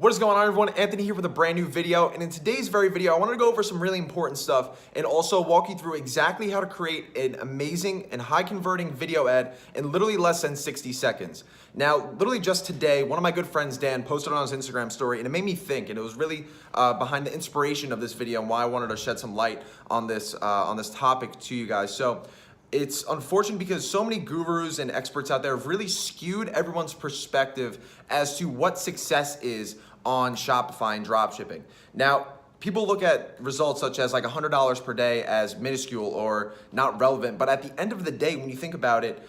What is going on, everyone? Anthony here with a brand new video, and in today's video I wanted to go over some really important stuff and also walk you through exactly how to create an amazing and high converting video ad in literally less than 60 seconds. Now, literally just today, one of my good friends, Dan, posted on his Instagram story, and it made me think, and it was really behind the inspiration of this video and why I wanted to shed some light on this topic to you guys. So it's unfortunate because so many gurus and experts out there have really skewed everyone's perspective as to what success is on Shopify and dropshipping. Now, people look at results such as like $100 per day as minuscule or not relevant, but at the end of the day, when you think about it,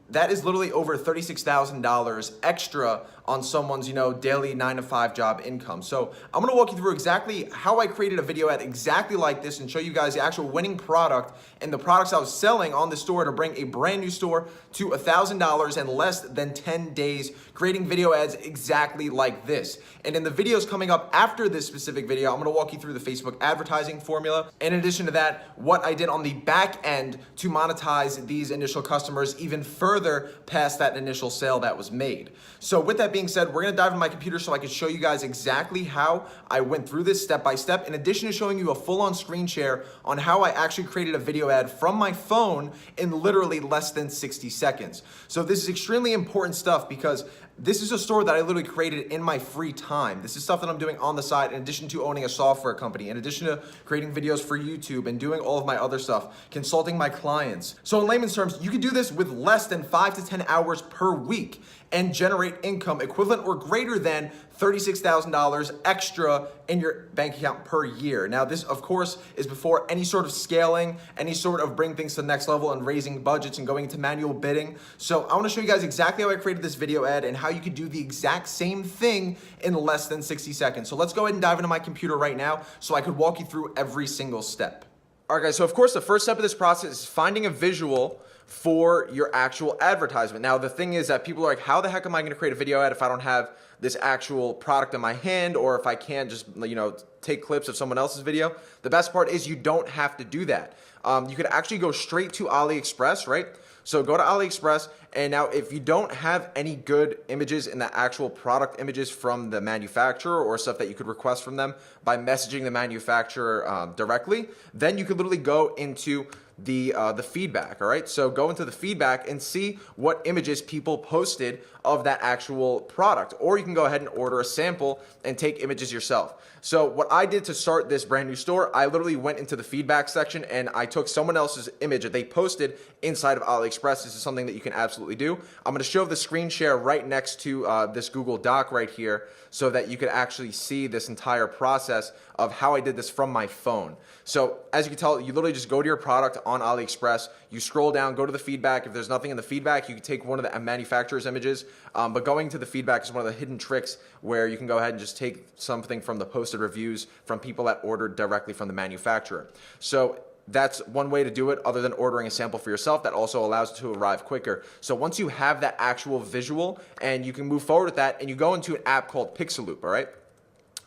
that is literally over $36,000 extra on someone's, daily 9-to-5 job income. So I'm gonna walk you through exactly how I created a video ad exactly like this and show you guys the actual winning product and the products I was selling on the store to bring a brand new store to $1,000 in less than 10 days, creating video ads exactly like this. And in the videos coming up after this specific video, I'm gonna walk you through the Facebook advertising formula. In addition to that, what I did on the back end to monetize these initial customers even further past that initial sale that was made. So with that being said, we're gonna dive into my computer so I can show you guys exactly how I went through this step by step, in addition to showing you a full-on screen share on how I actually created a video ad from my phone in literally less than 60 seconds. So this is extremely important stuff because this is a store that I literally created in my free time. This is stuff that I'm doing on the side in addition to owning a software company, in addition to creating videos for YouTube and doing all of my other stuff, consulting my clients. So in layman's terms, you can do this with less than 5 to 10 hours per week and generate income equivalent or greater than $36,000 extra in your bank account per year. Now, this, of course, is before any sort of scaling, any sort of bring things to the next level and raising budgets and going into manual bidding. So I wanna show you guys exactly how I created this video ad and how you could do the exact same thing in less than 60 seconds. So let's go ahead and dive into my computer right now so I could walk you through every single step. All right, guys, so of course, the first step of this process is finding a visual for your actual advertisement. Now, the thing is that people are like, how the heck am I gonna create a video ad if I don't have this actual product in my hand, or if I can't just, take clips of someone else's video? The best part is you don't have to do that. You could actually go straight to AliExpress, right? So go to AliExpress, and now if you don't have any good images in the actual product images from the manufacturer or stuff that you could request from them by messaging the manufacturer directly, then you could literally go into the feedback, all right? So go into the feedback and see what images people posted of that actual product, or you can go ahead and order a sample and take images yourself. So what I did to start this brand new store, I literally went into the feedback section and I took someone else's image that they posted inside of AliExpress. This is something that you can absolutely do. I'm gonna show the screen share right next to this Google Doc right here so that you could actually see this entire process of how I did this from my phone. So as you can tell, you literally just go to your product on AliExpress, you scroll down, go to the feedback. If there's nothing in the feedback, you can take one of the manufacturer's images, but going to the feedback is one of the hidden tricks where you can go ahead and just take something from the posted reviews from people that ordered directly from the manufacturer. So that's one way to do it other than ordering a sample for yourself. That also allows it to arrive quicker. So once you have that actual visual and you can move forward with that, and you go into an app called Pixaloop, all right?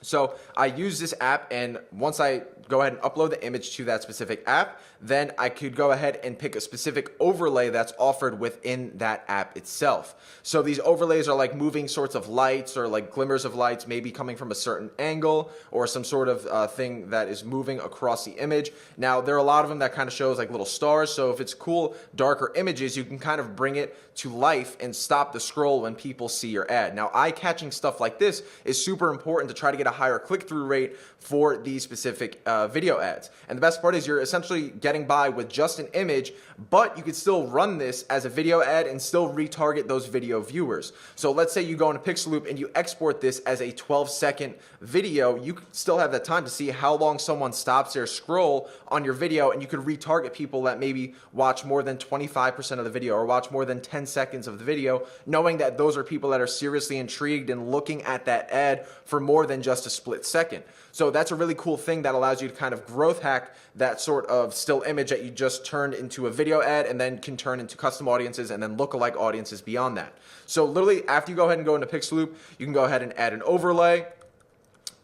So I use this app, and once I go ahead and upload the image to that specific app, then I could go ahead and pick a specific overlay that's offered within that app itself. So these overlays are like moving sorts of lights or like glimmers of lights, maybe coming from a certain angle or some sort of thing that is moving across the image. Now, there are a lot of them that kind of shows like little stars. So if it's cool, darker images, you can kind of bring it to life and stop the scroll when people see your ad. Now, eye-catching stuff like this is super important to try to get a higher click-through rate for these specific video ads. And the best part is you're essentially getting by with just an image, but you could still run this as a video ad and still retarget those video viewers. So let's say you go into Pixaloop and you export this as a 12-second video, you still have that time to see how long someone stops their scroll on your video, and you could retarget people that maybe watch more than 25% of the video or watch more than 10 seconds of the video, knowing that those are people that are seriously intrigued and looking at that ad for more than just a split second. So that's a really cool thing that allows you to kind of growth hack that sort of still image that you just turned into a video ad and then can turn into custom audiences and then lookalike audiences beyond that. So literally after you go ahead and go into Pixaloop, you can go ahead and add an overlay.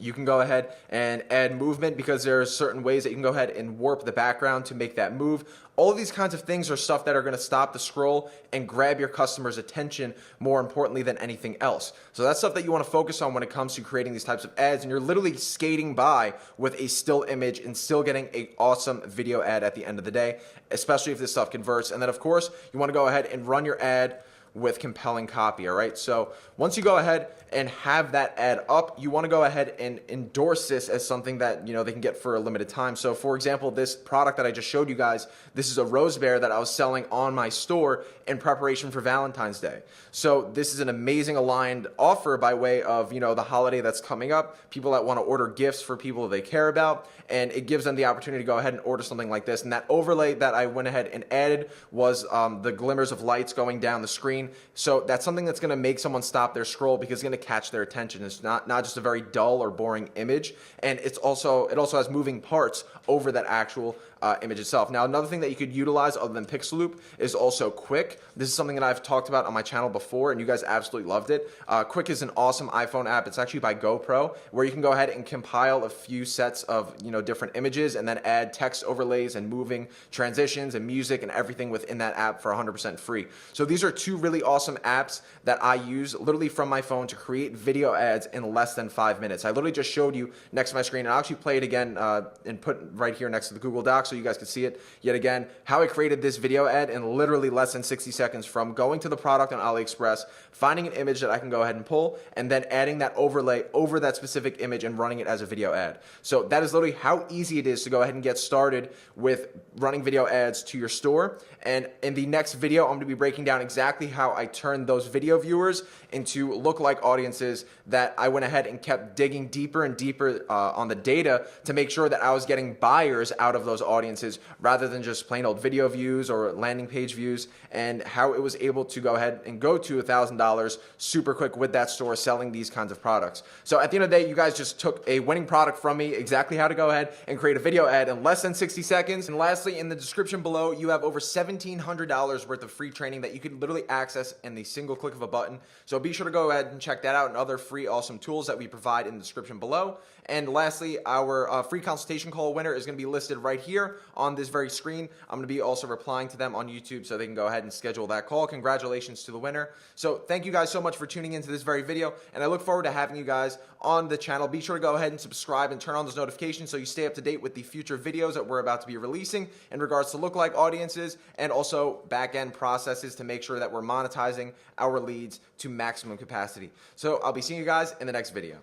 You can go ahead and add movement because there are certain ways that you can go ahead and warp the background to make that move. All of these kinds of things are stuff that are going to stop the scroll and grab your customer's attention more importantly than anything else. So that's stuff that you want to focus on when it comes to creating these types of ads, and you're literally skating by with a still image and still getting an awesome video ad at the end of the day, especially if this stuff converts. And then of course, you want to go ahead and run your ad with compelling copy. All right, so once you go ahead and have that ad up, you want to go ahead and endorse this as something that they can get for a limited time. So for example, this product that I just showed you guys, this is a rose bear that I was selling on my store in preparation for Valentine's Day. So this is an amazing aligned offer by way of the holiday that's coming up, people that want to order gifts for people they care about, and it gives them the opportunity to go ahead and order something like this. And that overlay that I went ahead and added was the glimmers of lights going down the screen. So that's something that's going to make someone stop their scroll because it's going to catch their attention. It's not just a very dull or boring image, and it also has moving parts over that actual image itself. Now, another thing that you could utilize other than Pixel Loop is also Quick. This is something that I've talked about on my channel before, and you guys absolutely loved it. Quick is an awesome iPhone app. It's actually by GoPro, where you can go ahead and compile a few sets of different images and then add text overlays and moving transitions and music and everything within that app for 100% free. So these are two really awesome apps that I use literally from my phone to create video ads in less than 5 minutes. I literally just showed you next to my screen, and I'll actually play it again and put right here next to the Google Docs so you guys can see it yet again, how I created this video ad in literally less than 60 seconds from going to the product on AliExpress, finding an image that I can go ahead and pull, and then adding that overlay over that specific image and running it as a video ad. So that is literally how easy it is to go ahead and get started with running video ads to your store. And in the next video, I'm going to be breaking down exactly how I turned those video viewers into lookalike audiences that I went ahead and kept digging deeper and deeper on the data to make sure that I was getting buyers out of those audiences rather than just plain old video views or landing page views, and how it was able to go ahead and go to $1,000 super quick with that store selling these kinds of products. So at the end of the day, you guys just took a winning product from me, exactly how to go ahead and create a video ad in less than 60 seconds. And lastly, in the description below, you have over $1,700 worth of free training that you can literally access in the single click of a button. So be sure to go ahead and check that out and other free awesome tools that we provide in the description below. And lastly, our free consultation call winner is going to be listed right here on this very screen. I'm going to be also replying to them on YouTube so they can go ahead and schedule that call. Congratulations to the winner. So thank you guys so much for tuning into this very video, and I look forward to having you guys on the channel. Be sure to go ahead and subscribe and turn on those notifications so you stay up to date with the future videos that we're about to be releasing in regards to lookalike audiences and also back-end processes to make sure that we're monetizing our leads to maximum capacity. So I'll be seeing you guys in the next video.